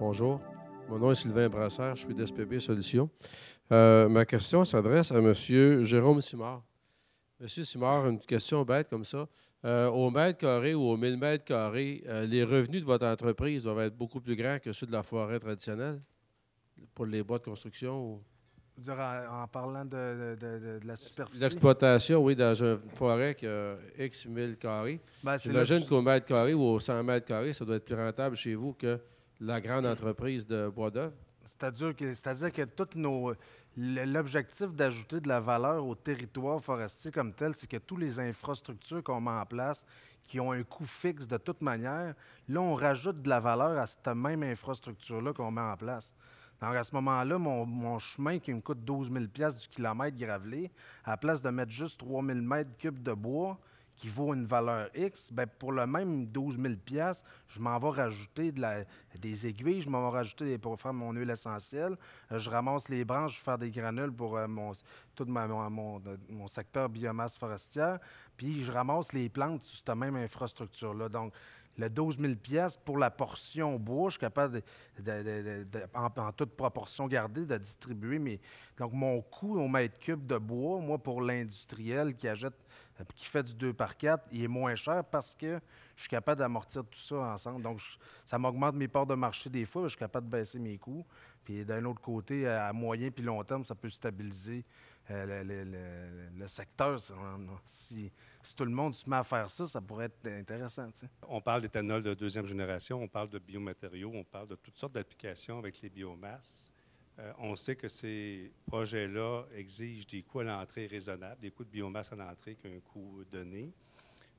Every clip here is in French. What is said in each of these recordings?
Bonjour, mon nom est Sylvain Brassard, je suis d'SPB Solutions. Ma question s'adresse à M. Jérôme Simard. Monsieur Simard, une question bête comme ça. Au mètre carré ou au 1000 mètres carrés, les revenus de votre entreprise doivent être beaucoup plus grands que ceux de la forêt traditionnelle pour les bois de construction ou En parlant de la superficie, l'exploitation, oui, dans une forêt qui a X 1000 carrés. ben, c'est là que J'imagine qu'au mètre carré ou au 100 mètres carrés, ça doit être plus rentable chez vous que la grande entreprise de bois d'œuvre. c'est-à-dire que l'objectif d'ajouter de la valeur au territoire forestier comme tel, c'est que toutes les infrastructures qu'on met en place, qui ont un coût fixe de toute manière, là, on rajoute de la valeur à cette même infrastructure-là qu'on met en place. Donc, à ce moment-là, mon chemin qui me coûte 12 000 du kilomètre gravelé, à la place de mettre juste 3 000 mètres cubes de bois, qui vaut une valeur X, ben pour le même 12 000 je m'en vais rajouter des aiguilles, je m'en vais rajouter pour faire mon huile essentielle, je ramasse les branches pour faire des granules pour mon secteur biomasse forestière, puis je ramasse les plantes sur cette même infrastructure-là. Donc, le 12 000 pour la portion bois, je suis capable, en toute proportion gardée, de distribuer. Donc, mon coût au mètre cube de bois, moi, pour l'industriel qui fait du 2 par 4, il est moins cher parce que je suis capable d'amortir tout ça ensemble. Donc, ça m'augmente mes parts de marché des fois, mais je suis capable de baisser mes coûts. Puis d'un autre côté, à moyen puis long terme, ça peut stabiliser le secteur. Si tout le monde se met à faire ça, ça pourrait être intéressant. Tu sais. On parle d'éthanol de deuxième génération, on parle de biomatériaux, on parle de toutes sortes d'applications avec les biomasses. On sait que ces projets-là exigent des coûts à l'entrée raisonnables, des coûts de biomasse à l'entrée qu'un coût donné.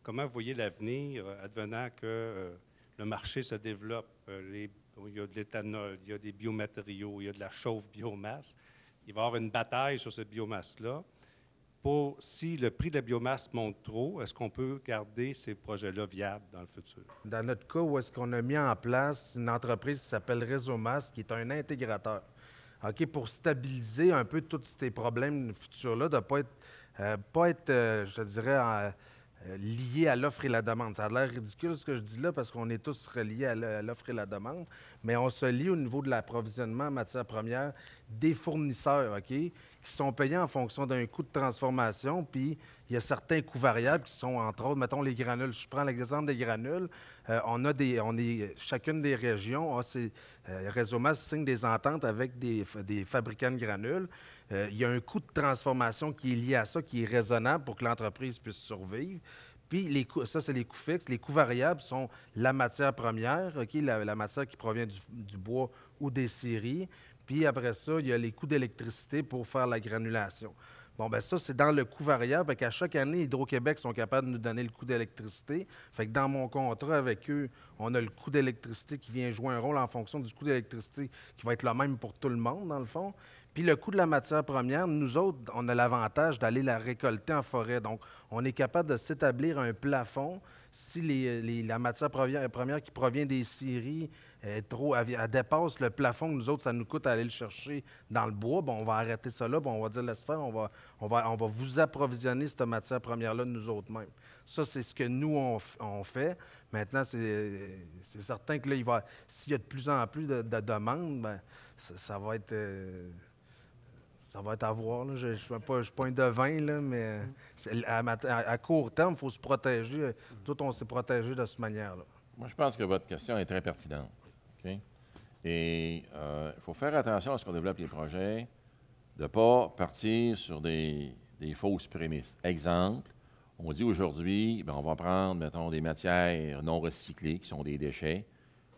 Comment vous voyez l'avenir advenant que le marché se développe? Il y a de l'éthanol, il y a des biomatériaux, il y a de la chauffe biomasse. Il va y avoir une bataille sur cette biomasse-là. Si le prix de la biomasse monte trop, est-ce qu'on peut garder ces projets-là viables dans le futur? Dans notre cas, où est-ce qu'on a mis en place une entreprise qui s'appelle Réseaumas, qui est un intégrateur. OK, pour stabiliser un peu tous ces problèmes futurs-là, de ne pas être je te dirais, lié à l'offre et la demande. Ça a l'air ridicule ce que je dis là parce qu'on est tous reliés à l'offre et la demande, mais on se lie au niveau de l'approvisionnement en matières premières des fournisseurs, OK, qui sont payés en fonction d'un coût de transformation, puis il y a certains coûts variables qui sont, entre autres, mettons les granules. Je prends l'exemple des granules. Chacune des régions a Réseaumas signe des ententes avec des fabricants de granules. Il y a un coût de transformation qui est lié à ça, qui est raisonnable pour que l'entreprise puisse survivre. Puis, ça, c'est les coûts fixes. Les coûts variables sont la matière première, OK, la matière qui provient du bois ou des scieries. Puis, après ça, il y a les coûts d'électricité pour faire la granulation. Bon, ben ça, c'est dans le coût variable. Fait qu'à chaque année, Hydro-Québec sont capables de nous donner le coût d'électricité. Fait que dans mon contrat avec eux, on a le coût d'électricité qui vient jouer un rôle en fonction du coût d'électricité qui va être le même pour tout le monde, dans le fond. Puis le coût de la matière première, nous autres, on a l'avantage d'aller la récolter en forêt. Donc, on est capable de s'établir un plafond si la matière première qui provient des scieries elle dépasse le plafond que nous autres, ça nous coûte à aller le chercher dans le bois. Bon, on va arrêter ça là, bon, on va dire laisse faire, on va vous approvisionner cette matière première-là nous autres mêmes. Ça, c'est ce que nous, on fait. Maintenant, c'est certain que là, s'il y a de plus en plus de demandes, ben, ça va être... ça va être à voir. Là. Je ne suis pas un devin, là, mais à court terme, il faut se protéger. Tout, on s'est protégé de cette manière-là. Moi, je pense que votre question est très pertinente. OK? Et il faut faire attention à ce qu'on développe les projets, de ne pas partir sur des fausses prémices. Exemple, on dit aujourd'hui, on va prendre, mettons, des matières non recyclées, qui sont des déchets,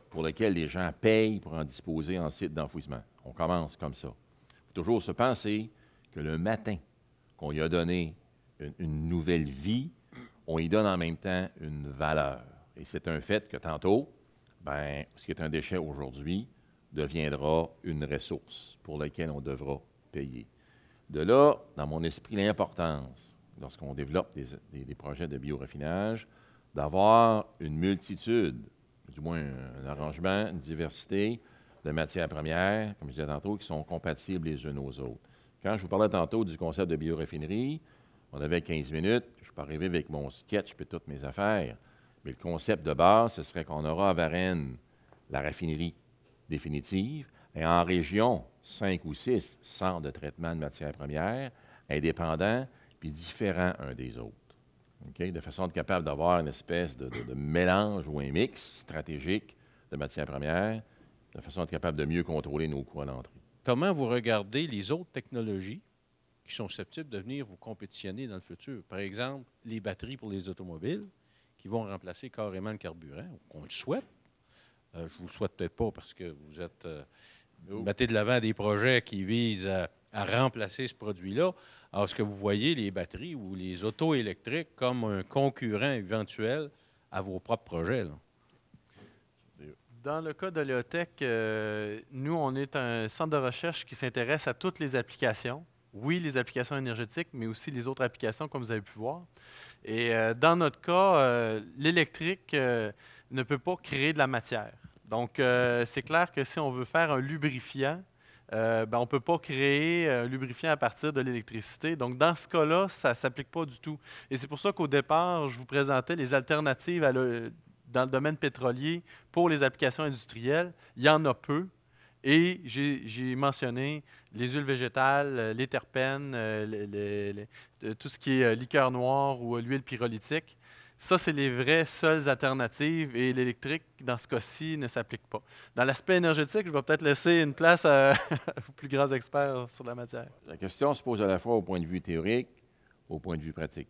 pour lesquels les gens payent pour en disposer en site d'enfouissement. On commence comme ça. Il faut toujours se penser que le matin qu'on lui a donné une nouvelle vie, on y donne en même temps une valeur. Et c'est un fait que tantôt, ce qui est un déchet aujourd'hui deviendra une ressource pour laquelle on devra payer. De là, dans mon esprit, l'importance, lorsqu'on développe des projets de bioraffinage, d'avoir une multitude, du moins un arrangement, une diversité de matières premières, comme je disais tantôt, qui sont compatibles les unes aux autres. Quand je vous parlais tantôt du concept de bioraffinerie, on avait 15 minutes, je ne suis pas arrivé avec mon sketch et toutes mes affaires, mais le concept de base, ce serait qu'on aura à Varennes la raffinerie définitive. Et en région, 5 ou 6 centres de traitement de matières premières, indépendants puis différents un des autres. Okay? De façon à être capable d'avoir une espèce de mélange ou un mix stratégique de matières premières, de façon à être capable de mieux contrôler nos coûts à l'entrée. Comment vous regardez les autres technologies qui sont susceptibles de venir vous compétitionner dans le futur? Par exemple, les batteries pour les automobiles qui vont remplacer carrément le carburant, qu'on le souhaite. Je ne vous le souhaite peut-être pas parce que vous mettez de l'avant des projets qui visent à remplacer ce produit-là. Alors, est-ce que vous voyez les batteries ou les autos électriques comme un concurrent éventuel à vos propres projets, là? Dans le cas de Léotech, nous, on est un centre de recherche qui s'intéresse à toutes les applications. Oui, les applications énergétiques, mais aussi les autres applications, comme vous avez pu voir. Et dans notre cas, l'électrique ne peut pas créer de la matière. Donc, c'est clair que si on veut faire un lubrifiant, on ne peut pas créer un lubrifiant à partir de l'électricité. Donc, dans ce cas-là, ça ne s'applique pas du tout. Et c'est pour ça qu'au départ, je vous présentais les alternatives dans le domaine pétrolier pour les applications industrielles. Il y en a peu. Et j'ai mentionné les huiles végétales, les terpènes, tout ce qui est liqueur noire ou l'huile pyrolytique. Ça, c'est les vraies seules alternatives et l'électrique, dans ce cas-ci, ne s'applique pas. Dans l'aspect énergétique, je vais peut-être laisser une place aux plus grands experts sur la matière. La question se pose à la fois au point de vue théorique, au point de vue pratique.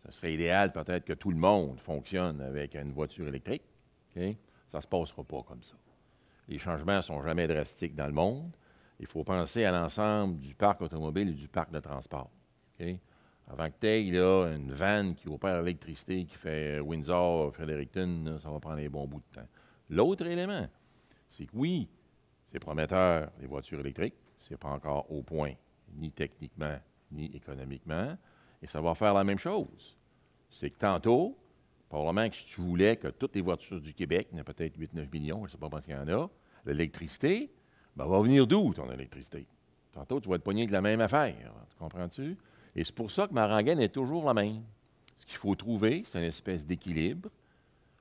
Ce serait idéal peut-être que tout le monde fonctionne avec une voiture électrique. Okay? Ça ne se passera pas comme ça. Les changements ne sont jamais drastiques dans le monde. Il faut penser à l'ensemble du parc automobile et du parc de transport. Okay? Avant que tu aies une vanne qui opère l'électricité, qui fait Windsor, Fredericton, là, ça va prendre un bon bout de temps. L'autre élément, c'est que oui, c'est prometteur, les voitures électriques. Ce n'est pas encore au point, ni techniquement, ni économiquement. Et ça va faire la même chose. C'est que tantôt, probablement que si tu voulais que toutes les voitures du Québec, il y en a peut-être 8-9 millions, je ne sais pas qu'il y en a, l'électricité, va venir d'où ton électricité? Tantôt, tu vas être pogné de la même affaire. Tu comprends-tu? Et c'est pour ça que ma rengaine est toujours la même. Ce qu'il faut trouver, c'est une espèce d'équilibre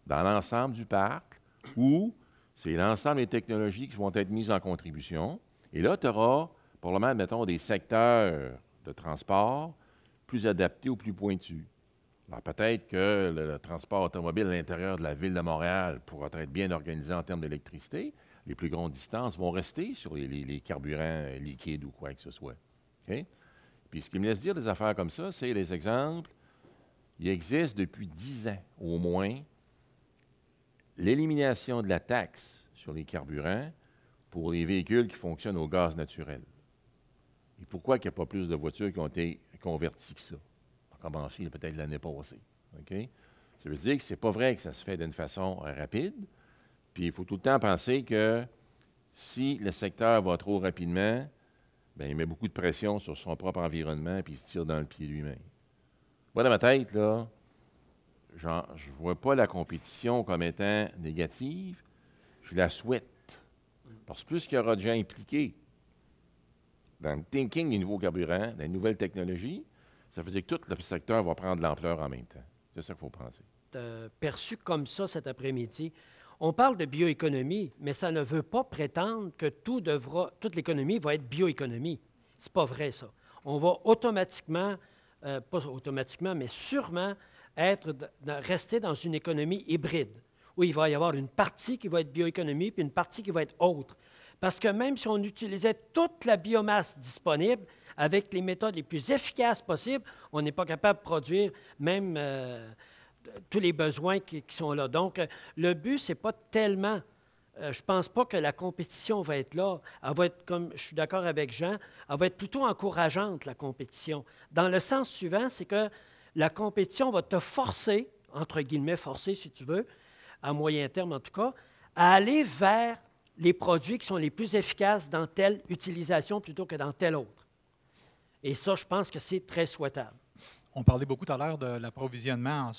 dans l'ensemble du parc où c'est l'ensemble des technologies qui vont être mises en contribution. Et là, tu auras, probablement, mettons, des secteurs de transport plus adaptés ou plus pointus. Alors, peut-être que le transport automobile à l'intérieur de la ville de Montréal pourra être bien organisé en termes d'électricité. Les plus grandes distances vont rester sur les carburants liquides ou quoi que ce soit. Okay? Puis ce qui me laisse dire des affaires comme ça, c'est les exemples. Il existe depuis 10 ans au moins l'élimination de la taxe sur les carburants pour les véhicules qui fonctionnent au gaz naturel. Et pourquoi il n'y a pas plus de voitures qui ont été converties que ça? On a commencé peut-être l'année passée. Okay? Ça veut dire que ce n'est pas vrai que ça se fait d'une façon rapide. Puis il faut tout le temps penser que si le secteur va trop rapidement, bien, il met beaucoup de pression sur son propre environnement puis il se tire dans le pied lui-même. Moi, dans ma tête, là, je ne vois pas la compétition comme étant négative. Je la souhaite. Parce que plus qu'il y aura de gens impliqués dans le thinking des nouveaux carburants, des nouvelles technologies, ça veut dire que tout le secteur va prendre de l'ampleur en même temps. C'est ça qu'il faut penser. Perçu comme ça cet après-midi. On parle de bioéconomie, mais ça ne veut pas prétendre que toute l'économie va être bioéconomie. C'est pas vrai, ça. On va automatiquement, pas automatiquement, mais sûrement rester dans une économie hybride, où il va y avoir une partie qui va être bioéconomie, puis une partie qui va être autre. Parce que même si on utilisait toute la biomasse disponible, avec les méthodes les plus efficaces possibles, on n'est pas capable de produire même tous les besoins qui sont là. Donc, le but, ce n'est pas tellement... je ne pense pas que la compétition va être là. Elle va être, comme je suis d'accord avec Jean, elle va être plutôt encourageante, la compétition. Dans le sens suivant, c'est que la compétition va te forcer, entre guillemets, forcer si tu veux, à moyen terme en tout cas, à aller vers les produits qui sont les plus efficaces dans telle utilisation plutôt que dans telle autre. Et ça, je pense que c'est très souhaitable. On parlait beaucoup tout à l'heure de l'approvisionnement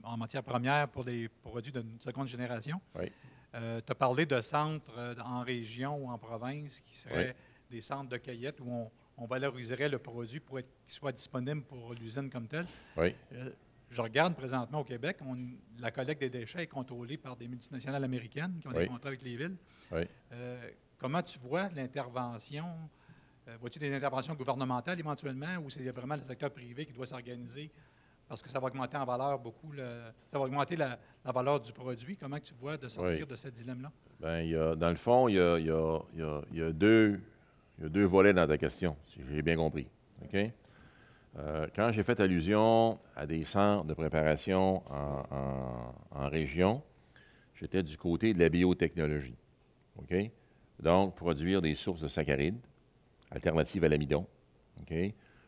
en matières premières pour les produits de seconde génération. Oui. Tu as parlé de centres en région ou en province qui seraient des centres de cueillette où on valoriserait le produit pour qu'il soit disponible pour l'usine comme telle. Oui. je regarde présentement au Québec, la collecte des déchets est contrôlée par des multinationales américaines qui ont des contrats avec les villes. Oui. Comment tu vois l'intervention? Vois-tu des interventions gouvernementales éventuellement ou c'est vraiment le secteur privé qui doit s'organiser parce que ça va augmenter en valeur beaucoup, ça va augmenter la valeur du produit? Comment tu vois de sortir de ce dilemme-là? Bien, dans le fond, il y a deux volets dans ta question, si j'ai bien compris. OK? Quand j'ai fait allusion à des centres de préparation en région, j'étais du côté de la biotechnologie. OK? Donc, produire des sources de saccharides alternatives à l'amidon, OK?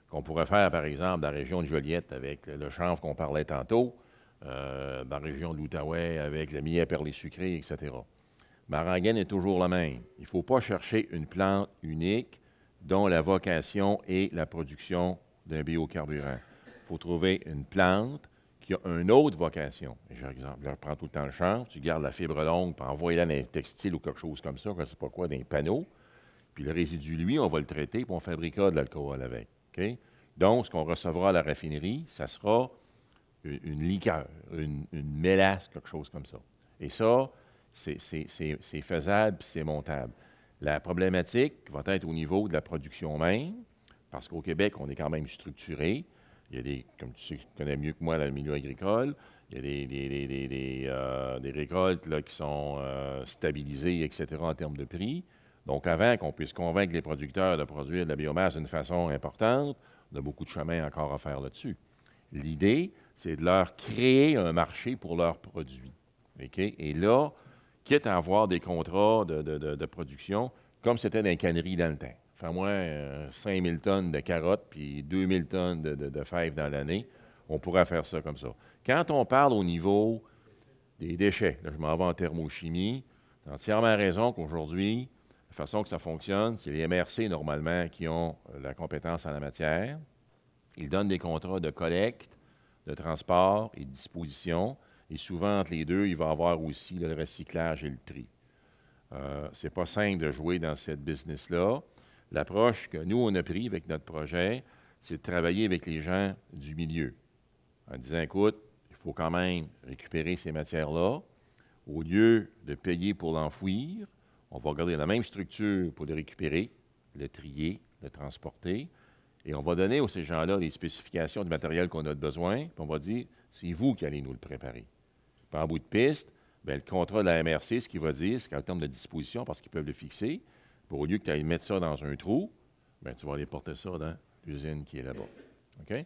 Qu'on pourrait faire, par exemple, dans la région de Joliette avec le chanvre qu'on parlait tantôt, dans la région de l'Outaouais avec le millet perlé sucré, etc. Ma rengaine est toujours la même. Il ne faut pas chercher une plante unique dont la vocation est la production d'un biocarburant. Il faut trouver une plante qui a une autre vocation. Par exemple, je reprends tout le temps le chanvre, tu gardes la fibre longue, puis envoie-la dans un textile ou quelque chose comme ça, je ne sais pas quoi, dans un panneau. Puis le résidu, lui, on va le traiter, puis on fabriquera de l'alcool avec. OK? Donc, ce qu'on recevra à la raffinerie, ça sera une liqueur, une mélasse, quelque chose comme ça. Et ça, c'est faisable puis c'est montable. La problématique va être au niveau de la production même, parce qu'au Québec, on est quand même structuré. Il y a des, comme tu connais mieux que moi dans le milieu agricole, il y a des récoltes là, qui sont stabilisées, etc., en termes de prix. Donc, avant qu'on puisse convaincre les producteurs de produire de la biomasse d'une façon importante, on a beaucoup de chemin encore à faire là-dessus. L'idée, c'est de leur créer un marché pour leurs produits. Okay? Et là, quitte à avoir des contrats de production, comme c'était dans les canneries dans le temps. Fais-moi 5000 tonnes de carottes puis 2000 tonnes de fèves dans l'année, on pourrait faire ça comme ça. Quand on parle au niveau des déchets, là, je m'en vais en thermochimie, tu as entièrement raison qu'aujourd'hui, la façon que ça fonctionne, c'est les MRC, normalement, qui ont la compétence en la matière. Ils donnent des contrats de collecte, de transport et de disposition. Et souvent, entre les deux, il va y avoir aussi le recyclage et le tri. Ce n'est pas simple de jouer dans cette business-là. L'approche que nous, on a prise avec notre projet, c'est de travailler avec les gens du milieu. En disant, écoute, il faut quand même récupérer ces matières-là. Au lieu de payer pour l'enfouir, on va garder la même structure pour le récupérer, le trier, le transporter. Et on va donner à ces gens-là les spécifications du matériel qu'on a besoin, puis on va dire, c'est vous qui allez nous le préparer. Puis en bout de piste, bien, le contrat de la MRC, ce qu'il va dire, c'est qu'en termes de disposition, parce qu'ils peuvent le fixer, puis au lieu que tu ailles mettre ça dans un trou, bien, tu vas aller porter ça dans l'usine qui est là-bas. OK?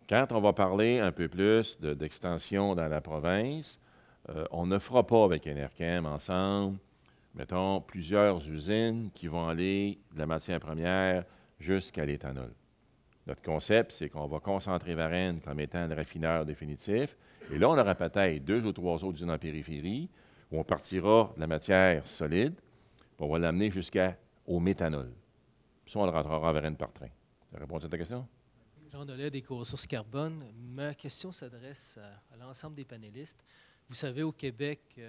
Quand on va parler un peu plus d'extension dans la province, on ne fera pas avec Enerchem ensemble, mettons, plusieurs usines qui vont aller de la matière première jusqu'à l'éthanol. Notre concept, c'est qu'on va concentrer Varennes comme étant le raffineur définitif. Et là, on aura peut-être 2 ou 3 autres usines en périphérie où on partira de la matière solide, puis on va l'amener jusqu'au méthanol. Puis ça, on le rentrera à Varennes par train. Ça répond à ta question? Jean Dolay d'Éco-Ressources Carbone. Ma question s'adresse à l'ensemble des panélistes. Vous savez, au Québec,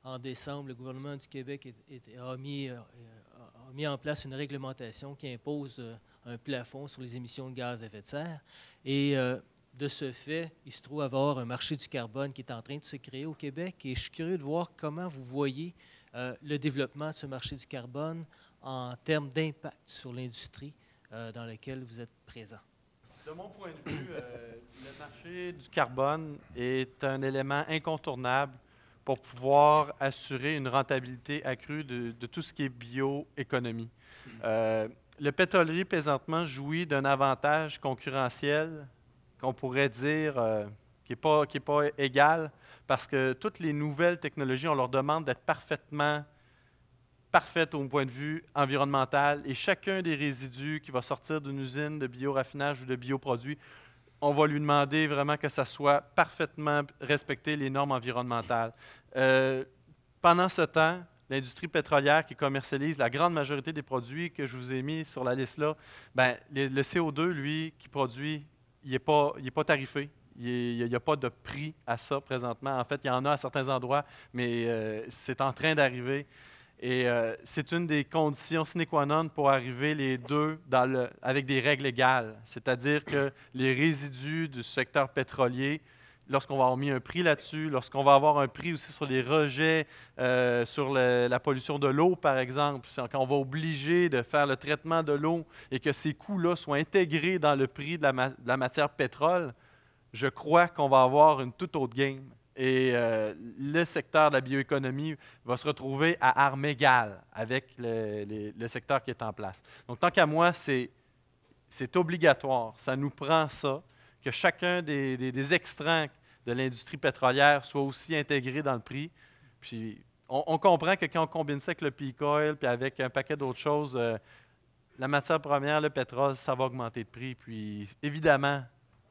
en décembre, le gouvernement du Québec a mis en place une réglementation qui impose un plafond sur les émissions de gaz à effet de serre. Et de ce fait, il se trouve avoir un marché du carbone qui est en train de se créer au Québec. Et je suis curieux de voir comment vous voyez le développement de ce marché du carbone en termes d'impact sur l'industrie dans laquelle vous êtes présent. De mon point de vue, le marché du carbone est un élément incontournable pour pouvoir assurer une rentabilité accrue de tout ce qui est bioéconomie. Le pétrolier, présentement, jouit d'un avantage concurrentiel qu'on pourrait dire qui n'est pas égal, parce que toutes les nouvelles technologies, on leur demande d'être parfaites au point de vue environnemental, et chacun des résidus qui va sortir d'une usine de bioraffinage ou de bioproduits, on va lui demander vraiment que ça soit parfaitement respecté les normes environnementales. Pendant ce temps, l'industrie pétrolière qui commercialise la grande majorité des produits que je vous ai mis sur la liste là, bien, le CO2, lui, qui produit, il n'est pas tarifé. Il n'y a pas de prix à ça présentement. En fait, il y en a à certains endroits, mais c'est en train d'arriver. Et c'est une des conditions sine qua non pour arriver les deux avec des règles égales. C'est-à-dire que les résidus du secteur pétrolier, lorsqu'on va avoir mis un prix là-dessus, lorsqu'on va avoir un prix aussi sur les rejets, sur la pollution de l'eau, par exemple, quand on va obliger de faire le traitement de l'eau et que ces coûts-là soient intégrés dans le prix de la matière pétrole, je crois qu'on va avoir une toute autre game. Et le secteur de la bioéconomie va se retrouver à armes égales avec le secteur qui est en place. Donc, tant qu'à moi, c'est obligatoire. Ça nous prend ça, que chacun des extrants de l'industrie pétrolière soit aussi intégré dans le prix. Puis, on comprend que quand on combine ça avec le peak oil puis avec un paquet d'autres choses, la matière première, le pétrole, ça va augmenter de prix. Puis, évidemment,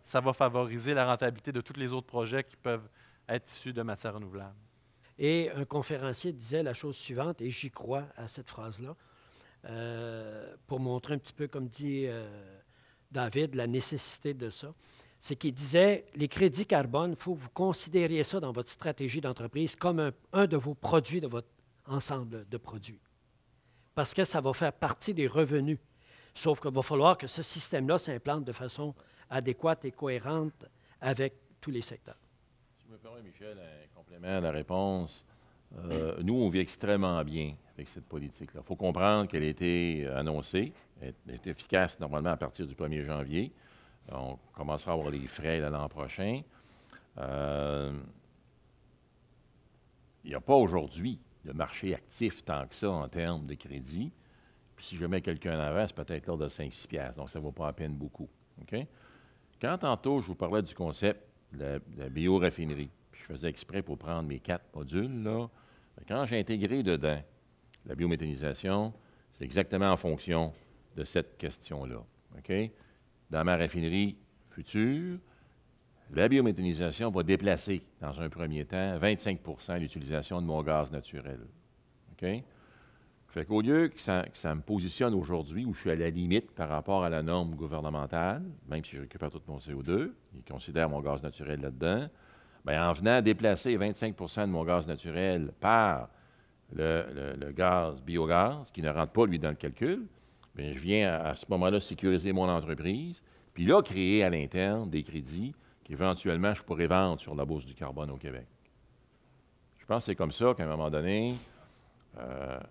ça va favoriser la rentabilité de tous les autres projets qui peuvent être issus de matières renouvelables. Et un conférencier disait la chose suivante, et j'y crois à cette phrase-là, pour montrer un petit peu, comme dit David, la nécessité de ça, c'est qu'il disait, les crédits carbone, il faut que vous considériez ça dans votre stratégie d'entreprise comme un de vos produits, de votre ensemble de produits. Parce que ça va faire partie des revenus. Sauf qu'il va falloir que ce système-là s'implante de façon adéquate et cohérente avec tous les secteurs. Si vous me permettez, Michel, un complément à la réponse. Nous, on vit extrêmement bien avec cette politique-là. Il faut comprendre qu'elle a été annoncée, elle est efficace normalement à partir du 1er janvier. On commencera à avoir les frais l'an prochain. Il n'y a pas aujourd'hui de marché actif tant que ça en termes de crédit. Puis si je mets quelqu'un en avant, c'est peut-être l'ordre de 5-6 piastres, donc ça ne vaut pas à peine beaucoup. Okay? Quand tantôt, je vous parlais du concept de la bioraffinerie, puis je faisais exprès pour prendre mes 4 modules, là, quand j'ai intégré dedans la biométhanisation, c'est exactement en fonction de cette question-là. Okay? Dans ma raffinerie future, la biométhanisation va déplacer, dans un premier temps, 25 l'utilisation de mon gaz naturel. Okay? Fait qu'au lieu que ça me positionne aujourd'hui où je suis à la limite par rapport à la norme gouvernementale, même si je récupère tout mon CO2, ils considèrent mon gaz naturel là-dedans, bien, en venant déplacer 25 de mon gaz naturel par le gaz, biogaz, qui ne rentre pas, lui, dans le calcul, bien, je viens à ce moment-là sécuriser mon entreprise, puis là, créer à l'interne des crédits qu'éventuellement, je pourrais vendre sur la bourse du carbone au Québec. Je pense que c'est comme ça qu'à un moment donné,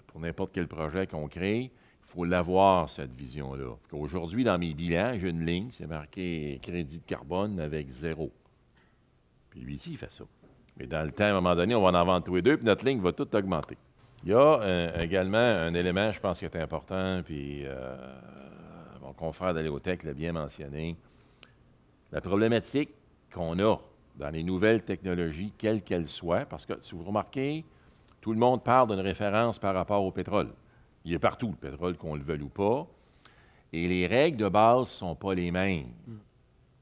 pour n'importe quel projet qu'on crée, il faut l'avoir, cette vision-là. Aujourd'hui, dans mes bilans, j'ai une ligne, c'est marqué crédit de carbone avec 0. Puis lui ici, il fait ça. Mais dans le temps, à un moment donné, on va en vendre tous les deux, puis notre ligne va tout augmenter. Il y a également un élément, je pense, qui est important, puis mon confrère d'Aléotech l'a bien mentionné. La problématique qu'on a dans les nouvelles technologies, quelles qu'elles soient, parce que si vous remarquez, tout le monde parle d'une référence par rapport au pétrole. Il est partout, le pétrole, qu'on le veuille ou pas. Et les règles de base ne sont pas les mêmes.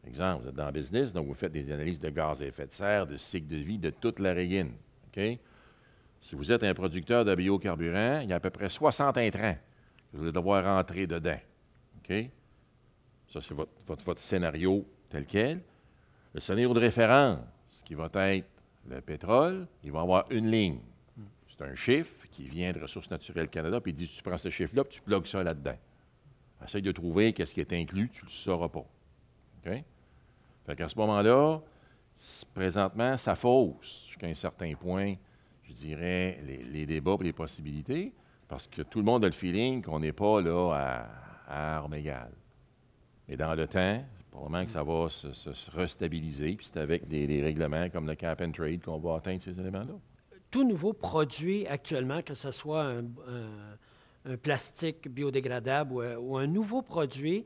Exemple, vous êtes dans le business, donc vous faites des analyses de gaz à effet de serre, de cycle de vie, de toute la régine. Okay? Si vous êtes un producteur de biocarburant, il y a à peu près 60 intrants que vous allez devoir rentrer dedans. Okay? Ça, c'est votre scénario tel quel. Le scénario de référence, qui va être le pétrole, il va avoir une ligne. C'est un chiffre qui vient de Ressources naturelles Canada, puis il dit, tu prends ce chiffre-là, puis tu plugues ça là-dedans. Essaye de trouver qu'est-ce qui est inclus, tu ne le sauras pas. OK? Fait qu'à ce moment-là, présentement, ça fausse jusqu'à un certain point, je dirais, les débats et les possibilités, parce que tout le monde a le feeling qu'on n'est pas là à armes égales. Mais dans le temps, probablement que ça va se restabiliser, puis c'est avec des règlements comme le cap and trade qu'on va atteindre ces éléments-là. Tout nouveau produit actuellement, que ce soit un plastique biodégradable ou un nouveau produit,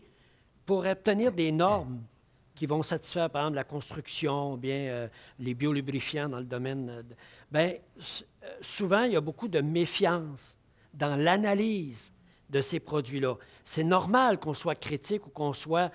pour obtenir des normes qui vont satisfaire, par exemple, la construction, bien les biolubrifiants dans le domaine, souvent, il y a beaucoup de méfiance dans l'analyse de ces produits-là. C'est normal qu'on soit critique ou qu'on soit,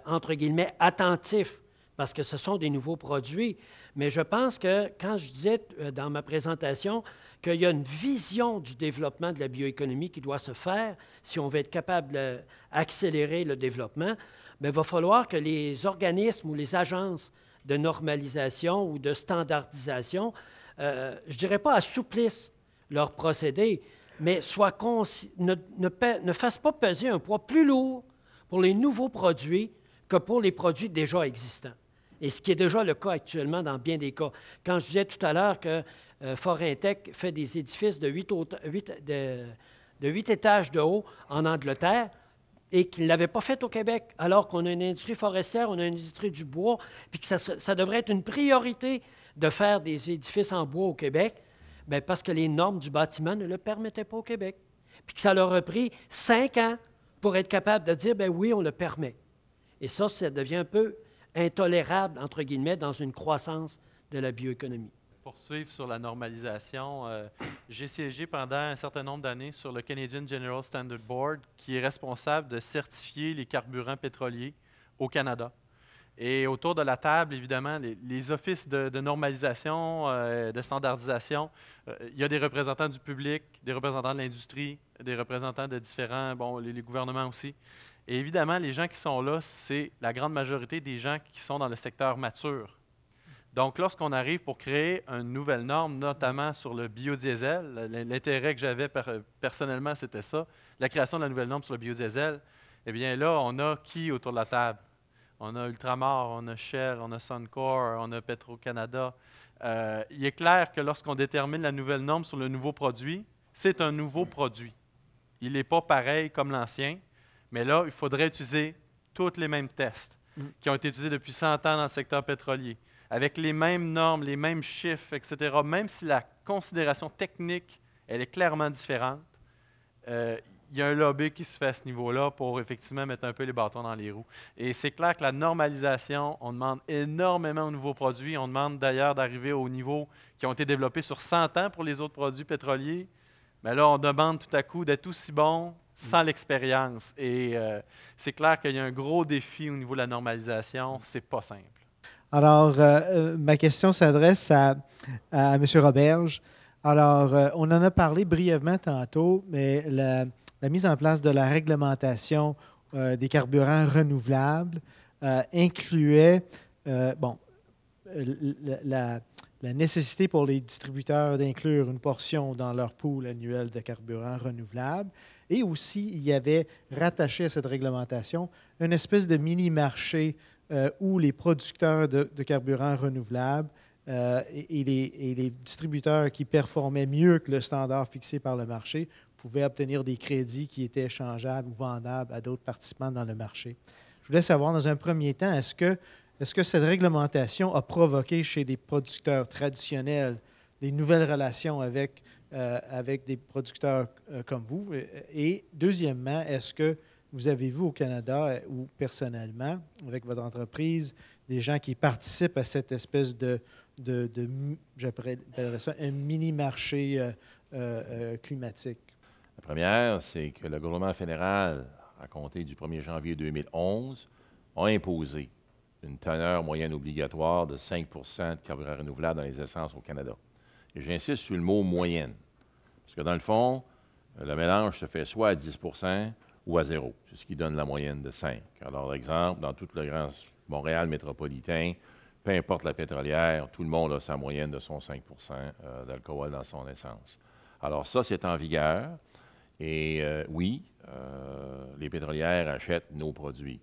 entre guillemets, attentif, parce que ce sont des nouveaux produits. Mais je pense que, quand je disais dans ma présentation qu'il y a une vision du développement de la bioéconomie qui doit se faire, si on veut être capable d'accélérer le développement, bien, il va falloir que les organismes ou les agences de normalisation ou de standardisation, je ne dirais pas assouplissent leurs procédés, mais ne fasse pas peser un poids plus lourd pour les nouveaux produits que pour les produits déjà existants. Et ce qui est déjà le cas actuellement dans bien des cas. Quand je disais tout à l'heure que Forintec fait des édifices de 8 étages de haut en Angleterre et qu'il ne l'avait pas fait au Québec, alors qu'on a une industrie forestière, on a une industrie du bois, puis que ça devrait être une priorité de faire des édifices en bois au Québec, bien parce que les normes du bâtiment ne le permettaient pas au Québec. Puis que ça leur a pris 5 ans pour être capable de dire, bien oui, on le permet. Et ça devient un peu intolérable, entre guillemets, dans une croissance de la bioéconomie. Poursuivre sur la normalisation, j'ai siégé pendant un certain nombre d'années sur le Canadian General Standard Board, qui est responsable de certifier les carburants pétroliers au Canada. Et autour de la table, évidemment, les offices de normalisation, de standardisation, il y a des représentants du public, des représentants de l'industrie, des représentants de différents, les gouvernements aussi. Et évidemment, les gens qui sont là, c'est la grande majorité des gens qui sont dans le secteur mature. Donc, lorsqu'on arrive pour créer une nouvelle norme, notamment sur le biodiesel, l'intérêt que j'avais personnellement, c'était ça, la création de la nouvelle norme sur le biodiesel, eh bien là, on a qui autour de la table? On a Ultramar, on a Shell, on a Suncor, on a Petro-Canada. Il est clair que lorsqu'on détermine la nouvelle norme sur le nouveau produit, c'est un nouveau produit. Il n'est pas pareil comme l'ancien, mais là, il faudrait utiliser tous les mêmes tests qui ont été utilisés depuis 100 ans dans le secteur pétrolier, avec les mêmes normes, les mêmes chiffres, etc., même si la considération technique, elle est clairement différente, il y a un lobby qui se fait à ce niveau-là pour effectivement mettre un peu les bâtons dans les roues. Et c'est clair que la normalisation, on demande énormément aux nouveaux produits. On demande d'ailleurs d'arriver aux niveaux qui ont été développés sur 100 ans pour les autres produits pétroliers. Mais là, on demande tout à coup d'être aussi bon sans l'expérience. Et c'est clair qu'il y a un gros défi au niveau de la normalisation. C'est pas simple. Alors, ma question s'adresse à M. Roberge. Alors, on en a parlé brièvement tantôt, mais la mise en place de la réglementation des carburants renouvelables incluait la nécessité pour les distributeurs d'inclure une portion dans leur pool annuel de carburants renouvelables. Et aussi, il y avait rattaché à cette réglementation une espèce de mini-marché où les producteurs de carburants renouvelables et les distributeurs qui performaient mieux que le standard fixé par le marché pouvaient obtenir des crédits qui étaient échangeables ou vendables à d'autres participants dans le marché. Je voulais savoir, dans un premier temps, est-ce que cette réglementation a provoqué chez des producteurs traditionnels des nouvelles relations avec des producteurs comme vous? Et deuxièmement, est-ce que vous avez vu au Canada ou personnellement, avec votre entreprise, des gens qui participent à cette espèce j'appellerais ça un mini-marché climatique? La première, c'est que le gouvernement fédéral, à compter du 1er janvier 2011, a imposé une teneur moyenne obligatoire de 5 de carburant renouvelable dans les essences au Canada. Et j'insiste sur le mot « moyenne », parce que dans le fond, le mélange se fait soit à 10 ou à 0. C'est ce qui donne la moyenne de 5. Alors, exemple, dans tout le grand Montréal métropolitain, peu importe la pétrolière, tout le monde a sa moyenne de son 5 d'alcool dans son essence. Alors ça, c'est en vigueur. Et oui, les pétrolières achètent nos produits.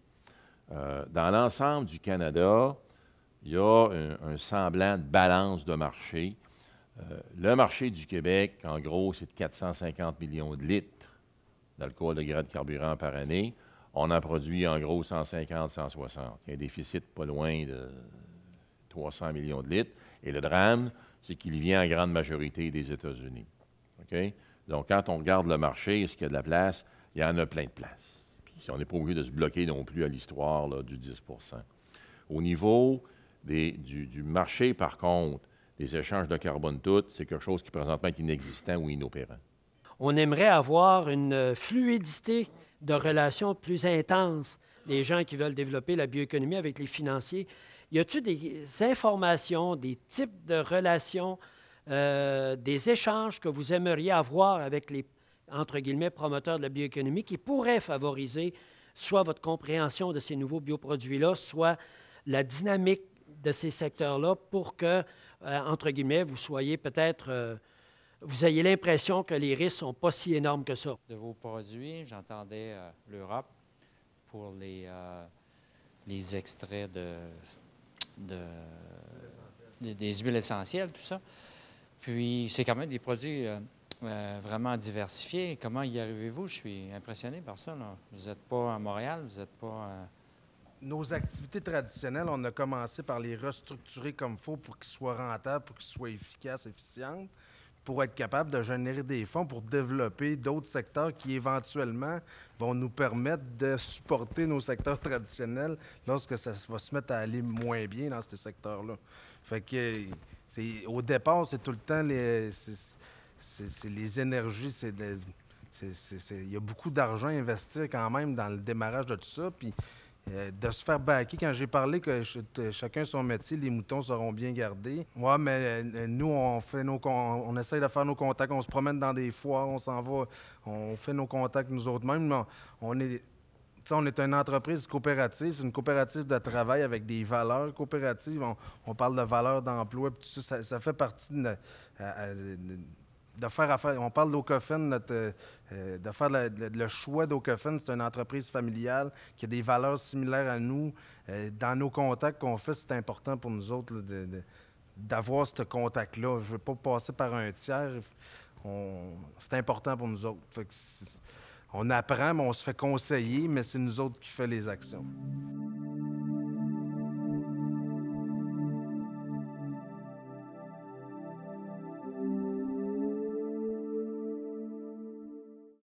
Dans l'ensemble du Canada, il y a un semblant de balance de marché. Le marché du Québec, en gros, c'est de 450 millions de litres d'alcool de grade carburant par année. On en produit en gros 150, 160. Il y a un déficit pas loin de 300 millions de litres. Et le drame, c'est qu'il vient en grande majorité des États-Unis. OK? Donc, quand on regarde le marché, est-ce qu'il y a de la place? Il y en a plein de places. Puis, on n'est pas obligé de se bloquer non plus à l'histoire là, du 10 Au niveau du marché, par contre, des échanges de carbone tout, c'est quelque chose qui présentement est inexistant ou inopérant. On aimerait avoir une fluidité de relations plus intense des gens qui veulent développer la bioéconomie avec les financiers. Y a-t-il des informations, des types de relations, des échanges que vous aimeriez avoir avec les, entre guillemets, promoteurs de la bioéconomie qui pourraient favoriser soit votre compréhension de ces nouveaux bioproduits-là, soit la dynamique de ces secteurs-là pour que, entre guillemets, vous soyez peut-être vous ayez l'impression que les risques ne sont pas si énormes que ça. De vos produits, j'entendais l'Europe pour les extraits des huiles essentielles, tout ça. Puis, c'est quand même des produits vraiment diversifiés. Comment y arrivez-vous? Je suis impressionné par ça, là. Vous n'êtes pas à Montréal, vous n'êtes pas... Nos activités traditionnelles, on a commencé par les restructurer comme il faut pour qu'ils soient rentables, pour qu'ils soient efficaces, efficientes, pour être capable de générer des fonds pour développer d'autres secteurs qui, éventuellement, vont nous permettre de supporter nos secteurs traditionnels lorsque ça va se mettre à aller moins bien dans ces secteurs-là. Fait que, au départ, c'est tout le temps les énergies, il y a beaucoup d'argent à investir quand même dans le démarrage de tout ça, puis de se faire backer. Quand j'ai parlé que chacun son métier, les moutons seront bien gardés. Ouais, mais nous, on essaye de faire nos contacts, on se promène dans des foires, on s'en va, on fait nos contacts nous autres mêmes. On est une entreprise coopérative, c'est une coopérative de travail avec des valeurs coopératives. On parle de valeurs d'emploi, puis tout ça, ça fait partie de faire affaire. On parle d'Ocofen, de faire le choix d'Ocofen, c'est une entreprise familiale qui a des valeurs similaires à nous. Dans nos contacts qu'on fait, c'est important pour nous autres là, d'avoir ce contact-là. Je ne veux pas passer par un tiers. C'est important pour nous autres. Fait que on apprend, mais on se fait conseiller, mais c'est nous autres qui faisons les actions.